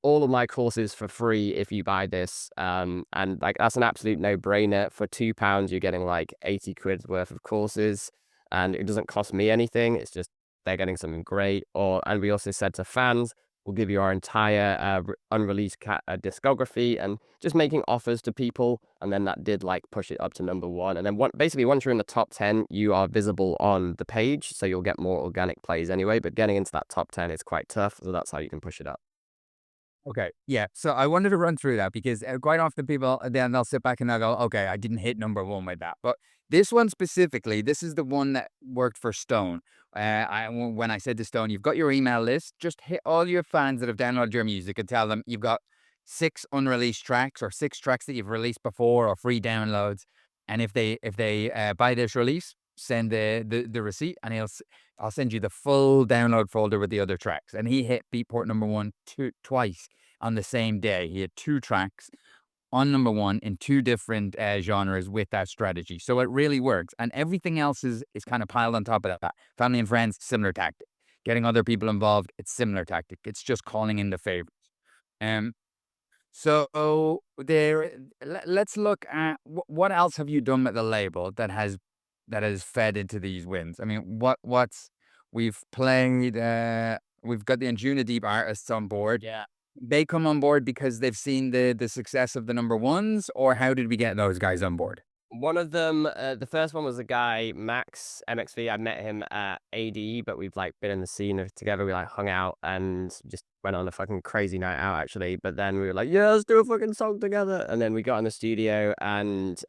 all of my courses for free if you buy this. And like that's an absolute no-brainer. For £2, you're getting like 80 quid's worth of courses, and it doesn't cost me anything. It's just they're getting something great. And we also said to fans, we'll give you our entire unreleased discography, and just making offers to people. And then that did like push it up to #1. And then basically once you're in the top 10, you are visible on the page, so you'll get more organic plays anyway. But getting into that top 10 is quite tough, so that's how you can push it up. Okay, yeah. So I wanted to run through that because quite often people then they'll sit back and they'll go, "Okay, I didn't hit #1 with that." But this one specifically, this is the one that worked for Stone. When I said to Stone, "You've got your email list. Just hit all your fans that have downloaded your music and tell them you've got 6 unreleased tracks or 6 tracks that you've released before or free downloads. And if they buy this release, send the receipt, and I'll send you the full download folder with the other tracks." And he hit Beatport #1 twice on the same day. He had 2 tracks on #1 in 2 different genres with that strategy. So it really works. And everything else is kind of piled on top of that. Family and friends, similar tactic. Getting other people involved, it's similar tactic. It's just calling in the favorites. Um, so let's look at what else have you done with the label that has fed into these wins. I mean, what's we've played. We've got the Anjuna Deep artists on board. Yeah. They come on board because they've seen the success of the #1s, or how did we get those guys on board? One of them, the first one was a guy, Max MXV. I met him at AD, but we've like been in the scene together. We like hung out and just went on a fucking crazy night out actually. But then we were like, yeah, let's do a fucking song together. And then we got in the studio, and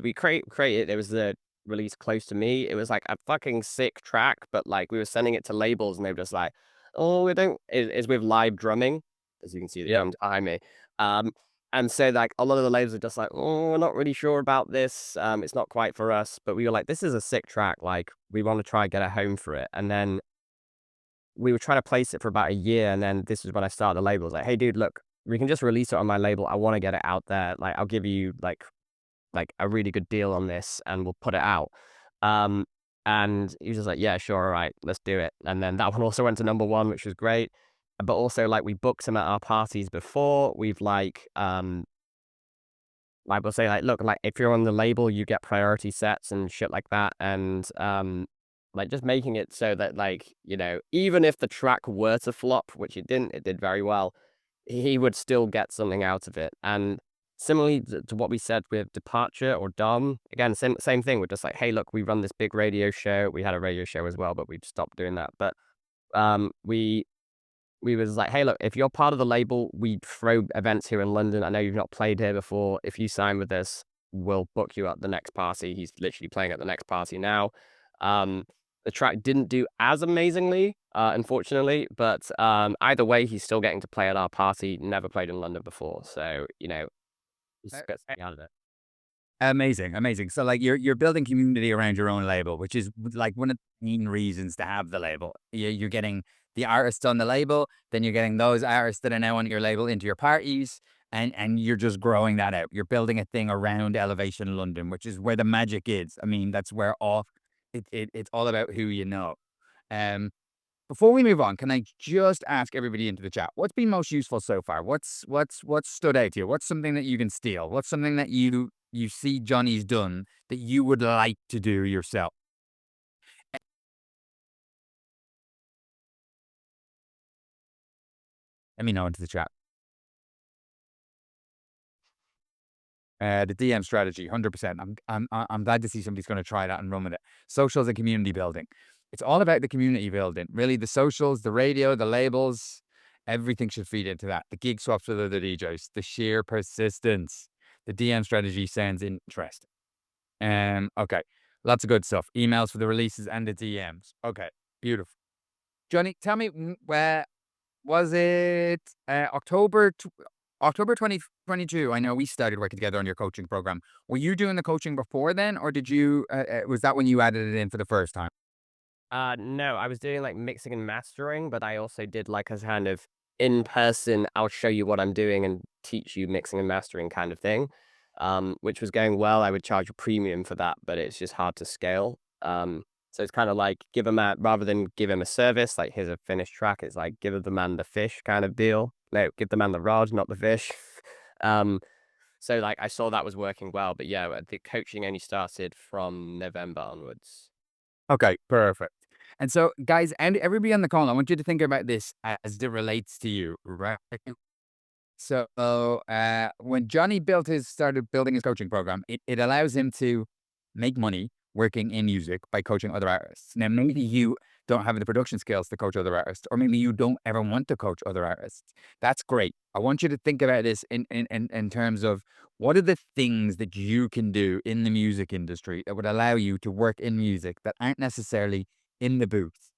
we created. It was the release Close to Me. It was like a fucking sick track, but like we were sending it to labels, and they were just like, oh, we don't. It's with live drumming, as you can see the Yep. drums behind me. Um, and so, like, a lot of the labels are just like, "Oh, we're not really sure about this. It's not quite for us." But we were like, "This is a sick track. Like, we want to try and get a home for it." And then we were trying to place it for about a year, and then this is when I started the label. I was like, "Hey, dude, look, we can just release it on my label. I want to get it out there. Like, I'll give you like a really good deal on this, and we'll put it out." Um, and he was just like, "Yeah, sure, all right, let's do it." And then that one also went to #1, which was great. But also, like, we booked him at our parties before. We've like we'll say like, look, like if you're on the label, you get priority sets and shit like that. And like just making it so that like, even if the track were to flop, which it didn't, it did very well, he would still get something out of it. And similarly to what we said with Departure or Dom, again, same thing. We're just like, hey, look, we run this big radio show. We had a radio show as well, but we've stopped doing that. But we was like, hey, look, if you're part of the label, we throw events here in London. I know you've not played here before. If you sign with us, we'll book you at the next party. He's literally playing at the next party now. Um, the track didn't do as amazingly, unfortunately, but either way, he's still getting to play at our party. Never played in London before, so he Uh, gets uh, something out of it. Amazing, amazing. So like you're building community around your own label, which is like one of the main reasons to have the label. You're getting the artists on the label, then you're getting those artists that are now on your label into your parties, and you're just growing that out. You're building a thing around Elevation London, which is where the magic is. I mean, that's where it's all about who you know. Um, Before we move on, can I just ask everybody into the chat, what's been most useful so far? What's stood out to you? What's something that you can steal? What's something that you see Johnny's done that you would like to do yourself? Let me know into the chat. The DM strategy, 100%. I'm glad to see somebody's gonna try that and run with it. Socials and community building. It's all about the community building. Really, the socials, the radio, the labels, everything should feed into that. The gig swaps with other DJs, the sheer persistence. The DM strategy sounds interesting. Okay, lots of good stuff. Emails for the releases and the DMs. Okay, beautiful. Johnny, tell me, where was it, October 2022? I know we started working together on your coaching program. Were you doing the coaching before then, or did you, was that when you added it in for the first time? No, I was doing like mixing and mastering, but I also did like a kind of in person, I'll show you what I'm doing and teach you mixing and mastering kind of thing, which was going well. I would charge a premium for that, but it's just hard to scale. So it's kind of like give him a rather than give him a service, like here's a finished track, it's like give the man the fish kind of deal. No, give the man the rod, not the fish. um, so like I saw that was working well, but yeah, the coaching only started from November onwards. Okay, perfect. And so, guys, and everybody on the call, I want you to think about this as it relates to you, right? So, when Johnny started building his coaching program, it allows him to make money working in music by coaching other artists. Now, maybe you don't have the production skills to coach other artists, or maybe you don't ever want to coach other artists. That's great. I want you to think about this in terms of what are the things that you can do in the music industry that would allow you to work in music that aren't necessarily in the booth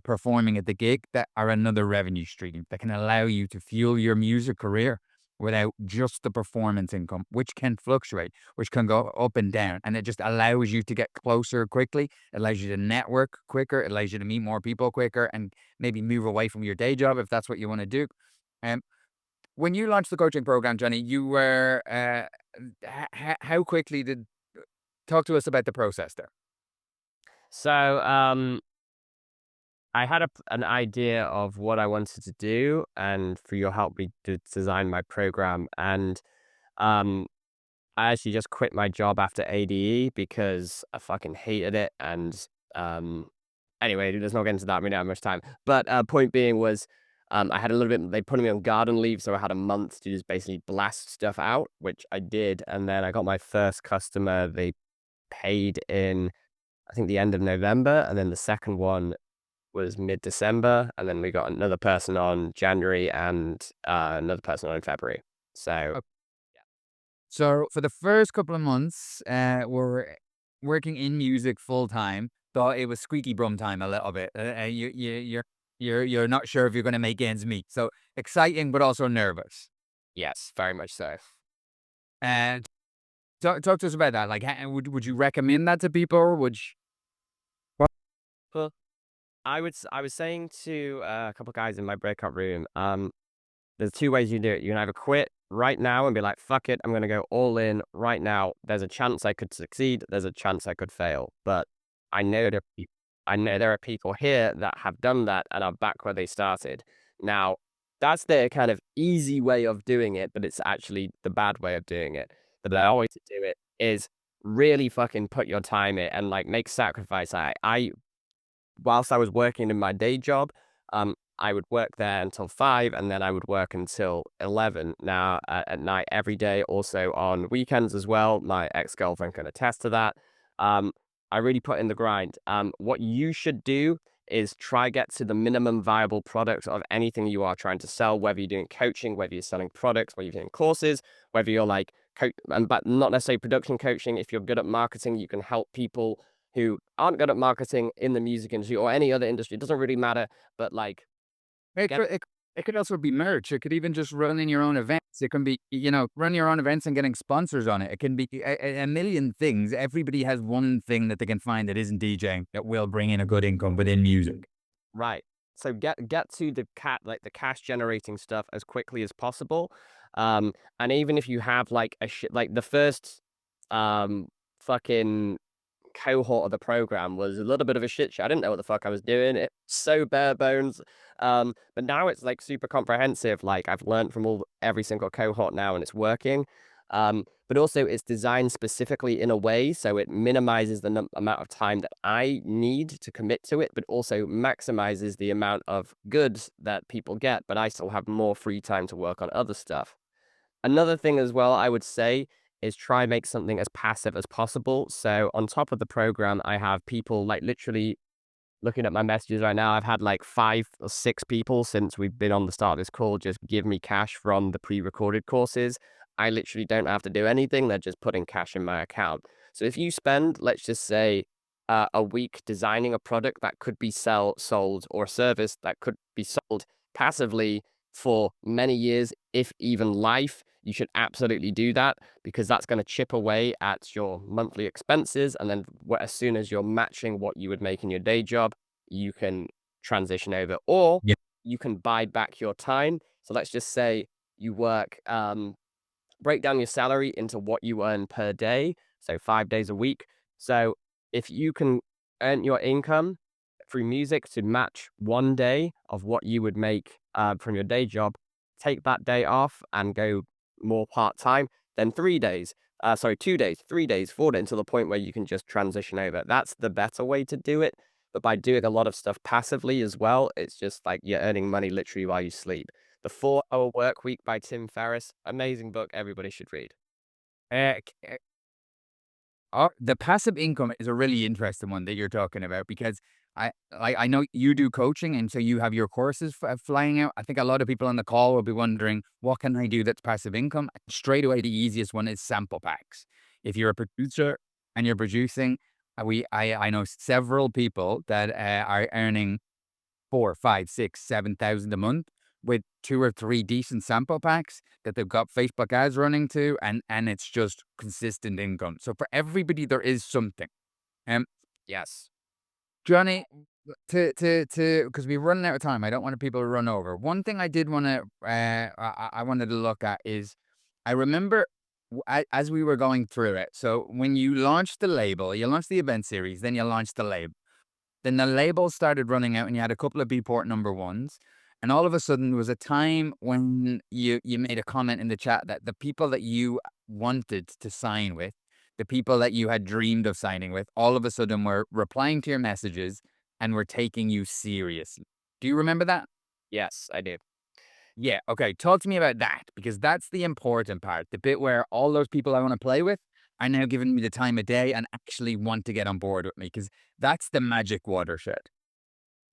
performing at the gig, that are another revenue stream that can allow you to fuel your music career without just the performance income, which can fluctuate, which can go up and down. And it just allows you to get closer quickly. It allows you to network quicker. It allows you to meet more people quicker and maybe move away from your day job if that's what you want to do. Um, when you launched the coaching program, Johnny, you were, how quickly did, talk to us about the process there. So, I had an idea of what I wanted to do, and for your help me to design my program. And um, I actually just quit my job after ADE because I fucking hated it. And um, anyway, let's not get into that. We don't have much time. But point being was, I had a little bit. They put me on garden leave, so I had a month to just basically blast stuff out, which I did. And then I got my first customer. They paid in, I think, the end of November, and then the second one was mid-December, and then we got another person on January and another person on in February. So So for the first couple of months, we're working in music full time. Thought it was squeaky bum time a little bit. You're not sure if you're going to make ends meet. So exciting, but also nervous. yes, very much so. And talk to us about that. Like, would you recommend that to people? Or would you, Well, I was saying to a couple guys in my breakout room, there's two ways you do it. You can either quit right now and be like, fuck it, I'm gonna go all in right now. There's a chance I could succeed, there's a chance I could fail. But I know I know there are people here that have done that and are back where they started. Now, that's their kind of easy way of doing it, but it's actually the bad way of doing it. But the other way to do it is really fucking put your time in and like make sacrifice. I whilst I was working in my day job, I would work there until 5 and then I would work until 11 now at night every day, also on weekends as well. My ex-girlfriend can attest to that. Um, I really put in the grind. What you should do is try get to the minimum viable product of anything you are trying to sell, whether you're doing coaching, whether you're selling products, whether you're doing courses, whether you're like, but not necessarily production coaching. If you're good at marketing, you can help people who aren't good at marketing in the music industry or any other industry. It doesn't really matter, but like it get could, it, it could also be merch. It could even just running your own events. It can be, run your own events and getting sponsors on it. It can be a million things. Everybody has one thing that they can find that isn't DJing that will bring in a good income within music. right. So get to the like the cash generating stuff as quickly as possible. And even if you have like a shit like the first um fucking cohort of the program was a little bit of a shit show. I didn't know what the fuck I was doing. It's so bare bones. But now it's like super comprehensive. Like I've learned from every single cohort now, and it's working. But also it's designed specifically in a way so it minimizes the amount of time that I need to commit to it, but also maximizes the amount of goods that people get. But I still have more free time to work on other stuff. Another thing as well, I would say is try and make something as passive as possible. So on top of the program, I have people like literally looking at my messages right now. I've had like 5 or 6 people since we've been on the start of this call just give me cash from the pre-recorded courses. I literally don't have to do anything. They're just putting cash in my account. So if you spend, let's just say, a week designing a product that could be sold, or a service that could be sold passively for many years, if even life, you should absolutely do that, because that's going to chip away at your monthly expenses. And then as soon as you're matching what you would make in your day job, you can transition over, or Yeah. you can buy back your time. So let's just say you work, break down your salary into what you earn per day, so 5 days a week. So if you can earn your income through music to match one day of what you would make from your day job, take that day off and go more part time, then 3 days. Sorry, 2 days, 3 days, 4 days, until the point where you can just transition over. That's the better way to do it. But by doing a lot of stuff passively as well, it's just like you're earning money literally while you sleep. The 4 Hour Work Week by Tim Ferriss. Amazing book. Everybody should read. The passive income is a really interesting one that you're talking about because I know you do coaching and so you have your courses flying out. I think a lot of people on the call will be wondering, what can I do that's passive income? Straight away, the easiest one is sample packs. If you're a producer and you're producing, I know several people that are earning 4, 5, 6, 7,000 a month with 2 or 3 decent sample packs that they've got Facebook ads running to, and it's just consistent income. So for everybody, there is something. Um, Yes. Johnny, to because we're running out of time. I don't want people to run over. One thing I did want to, I wanted to look at is, I remember as we were going through it. So when you launched the label, you launched the event series, then you launched the label. Then the labels started running out and you had a couple of Beatport number ones. And all of a sudden there was a time when you made a comment in the chat that the people that you wanted to sign with, the people that you had dreamed of signing with, all of a sudden were replying to your messages and were taking you seriously. Do you remember that? Yes, I do. Yeah. Okay. Talk to me about that because that's the important part. The bit where all those people I want to play with are now giving me the time of day and actually want to get on board with me because that's the magic watershed.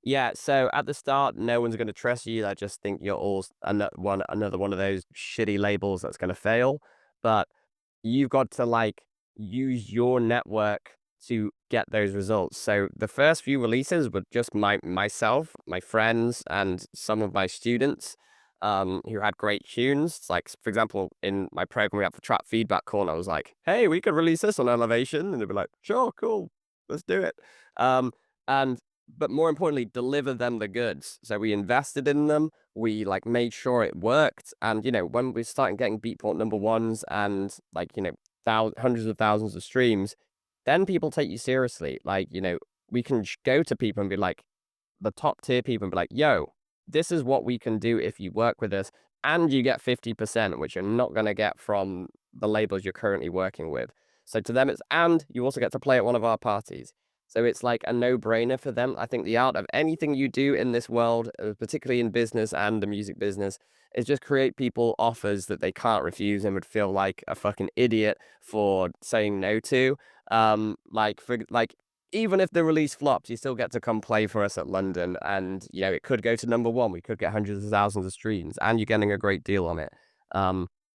Yeah, so at the start, no one's going to trust you. I just think you're all another one of those shitty labels that's going to fail. But you've got to like use your network to get those results. So the first few releases were just myself, my friends, and some of my students who had great tunes. Like for example, in my program, we have the trap feedback call, and I was like, "Hey, we could release this on Elevation," and they'd be like, "Sure, cool, let's do it." And but more importantly, deliver them the goods. So we invested in them. We like made sure it worked. And when we started getting Beatport number ones and like hundreds of thousands of streams, then people take you seriously. Like we can go to people and be like, the top tier people, and be like, "Yo, this is what we can do if you work with us, and you get 50%, which you're not going to get from the labels you're currently working with." So to them, and you also get to play at one of our parties. So it's like a no-brainer for them. I think the art of anything you do in this world, particularly in business and the music business, is just create people offers that they can't refuse and would feel like a fucking idiot for saying no to. Like even if the release flops, you still get to come play for us at London, and it could go to number one. We could get hundreds of thousands of streams, and you're getting a great deal on it.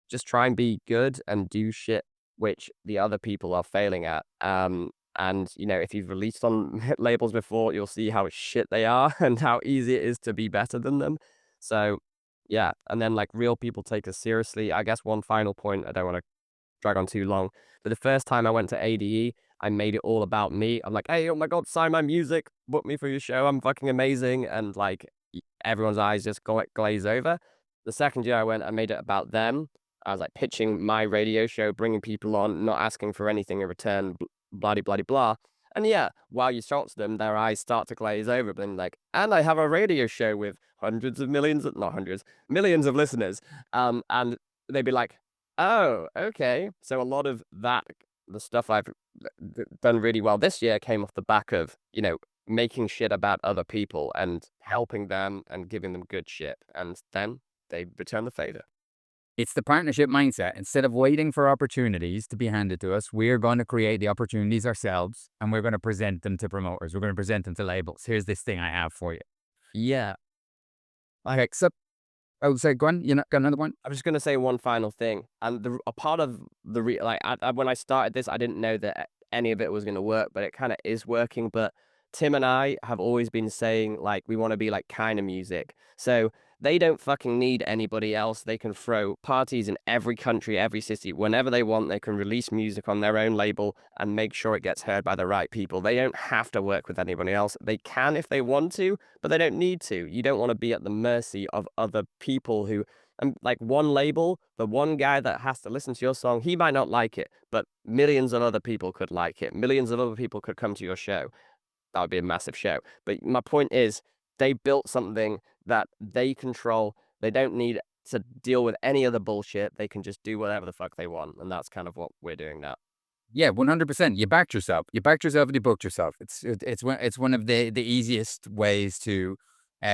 Just try and be good and do shit which the other people are failing at. And if you've released on labels before, you'll see how shit they are and how easy it is to be better than them. So yeah, and then like real people take us seriously. I guess one final point, I don't want to drag on too long, but the first time I went to ADE, I made it all about me. I'm like, "Hey, oh my God, sign my music, book me for your show. I'm fucking amazing." And like everyone's eyes just glaze over. The second year I went, I made it about them. I was like pitching my radio show, bringing people on, not asking for anything in return, blah, blah, blah, blah. And yeah, while you talk to them, their eyes start to glaze over. But then like, and I have a radio show with hundreds of millions, not hundreds, millions of listeners. And they'd be like, "Oh, okay." So a lot of that, the stuff I've done really well this year came off the back of, making shit about other people and helping them and giving them good shit. And then they return the favor. It's the partnership mindset. Instead of waiting for opportunities to be handed to us, we're going to create the opportunities ourselves and we're going to present them to promoters. We're going to present them to labels. Here's this thing I have for you. Yeah. Okay. So, oh, so go on. You got another one? I'm just gonna say one final thing, and a part of like when I started this, I didn't know that any of it was gonna work, but it kind of is working. But Tim and I have always been saying like we want to be like kind of music, so they don't fucking need anybody else. They can throw parties in every country, every city, whenever they want. They can release music on their own label and make sure it gets heard by the right people. They don't have to work with anybody else. They can if they want to, but they don't need to. You don't want to be at the mercy of other people who and like one label, the one guy that has to listen to your song, he might not like it, but millions of other people could like it. Millions of other people could come to your show. That would be a massive show. But my point is, they built something that they control. They don't need to deal with any other bullshit. They can just do whatever the fuck they want. And that's kind of what we're doing now. Yeah, 100%. You backed yourself. You backed yourself and you booked yourself. It's one of the easiest ways to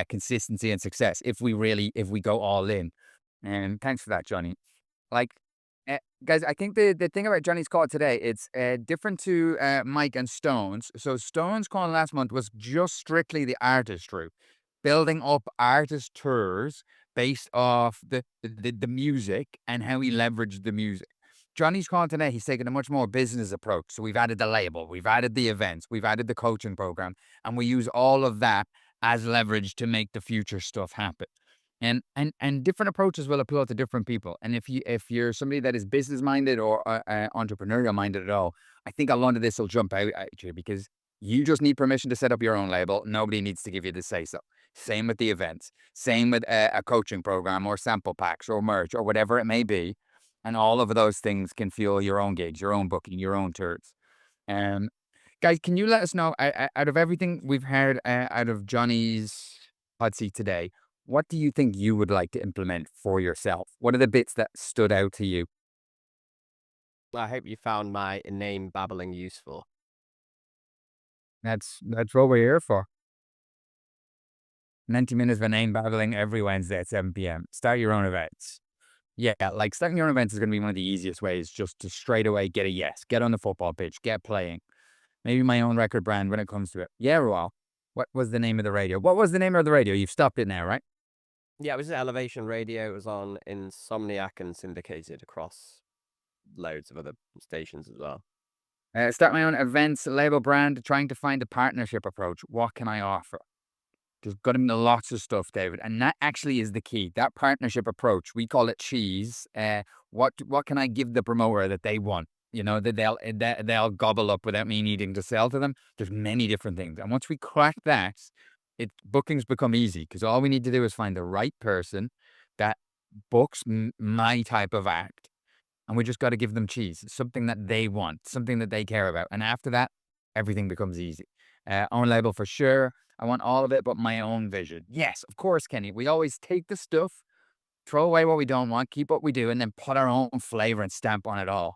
consistency and success if we go all in. And thanks for that, Johnny. Like, guys, I think the thing about Johnny's call today, it's different to Mike and Stone's. So Stone's call last month was just strictly the artist route, building up artist tours based off the music and how he leveraged the music. Johnny's call today, he's taking a much more business approach. So we've added the label, we've added the events, we've added the coaching program, and we use all of that as leverage to make the future stuff happen. And different approaches will appeal to different people. And if you're somebody that is business minded or entrepreneurial minded at all, I think a lot of this will jump out at you because you just need permission to set up your own label. Nobody needs to give you the say so. Same with the events. Same with a coaching program or sample packs or merch or whatever it may be. And all of those things can fuel your own gigs, your own booking, your own tours. Um, Guys, can you let us know out of everything we've heard out of Johnny's hot seat today, what do you think you would like to implement for yourself? What are the bits that stood out to you? I hope you found my name babbling useful. That's what we're here for. 90 minutes of inane babbling every Wednesday at 7 p.m. Start your own events. Yeah, like starting your own events is going to be one of the easiest ways just to straight away get a yes, get on the football pitch, get playing. Maybe my own record brand when it comes to it. Yeah, well, what was the name of the radio? What was the name of the radio? You've stopped it now, right? Yeah, it was Elevation Radio. It was on Insomniac and syndicated across loads of other stations as well. Start my own events, label brand, trying to find a partnership approach. What can I offer? Just got into lots of stuff, David, and that actually is the key. That partnership approach, we call it cheese. What can I give the promoter that they want? You know that they'll gobble up without me needing to sell to them. There's many different things, and once we crack that, it bookings become easy because all we need to do is find the right person that books my type of act and we just got to give them cheese, something that they want, something that they care about. And after that, everything becomes easy. Own label for sure. I want all of it, but my own vision. Yes, of course, Kenny. We always take the stuff, throw away what we don't want, keep what we do, and then put our own flavor and stamp on it all.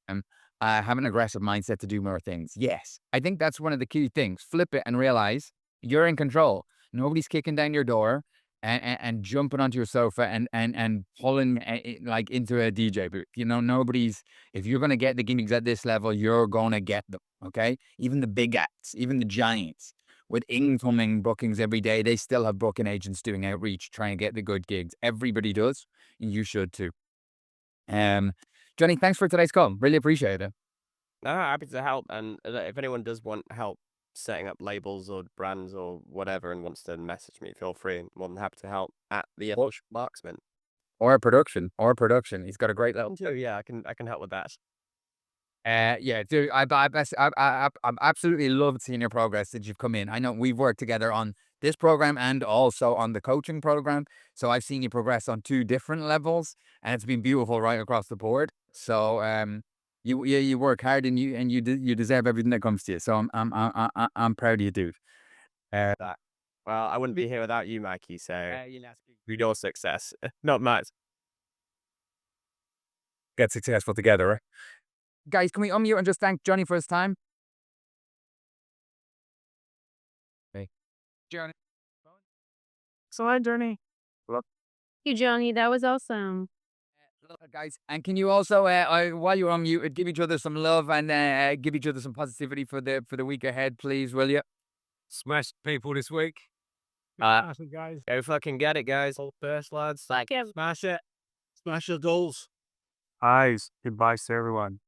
Um, have an aggressive mindset to do more things. Yes, I think that's one of the key things. Flip it and realize you're in control. Nobody's kicking down your door and jumping onto your sofa and pulling like into a DJ booth. You know, nobody's. If you're going to get the gigs at this level, you're going to get them. Okay, even the big acts, even the giants with incoming bookings every day, they still have booking agents doing outreach, trying to get the good gigs. Everybody does. You should too. Um, Johnny, thanks for today's call. Really appreciate it. No, happy to help. And if anyone does want help setting up labels or brands or whatever and wants to message me, feel free. I'm more than happy to help at the official Marksman. Or production, or production. He's got a great little. Too, yeah, I can help with that. Yeah, dude, I've absolutely loved seeing your progress since you've come in. I know we've worked together on this program and also on the coaching program. So I've seen you progress on two different levels, and it's been beautiful right across the board. So you work hard and you deserve everything that comes to you. So I'm proud of you, dude. Uh, That. Well, I wouldn't be here without you, Mikey. So your success, not much. get successful together, right? Guys, can we unmute and just thank Johnny for his time? Hey, Johnny. So hi, Journey. You, Johnny. That was awesome. Guys. And can you also, while you're on mute, give each other some love and give each other some positivity for the week ahead, please, will you? Smash people this week. Uh, Guys. Go fucking get it, guys. All first, lads. Like, Smash it. Smash the dolls. Eyes. Goodbye to everyone.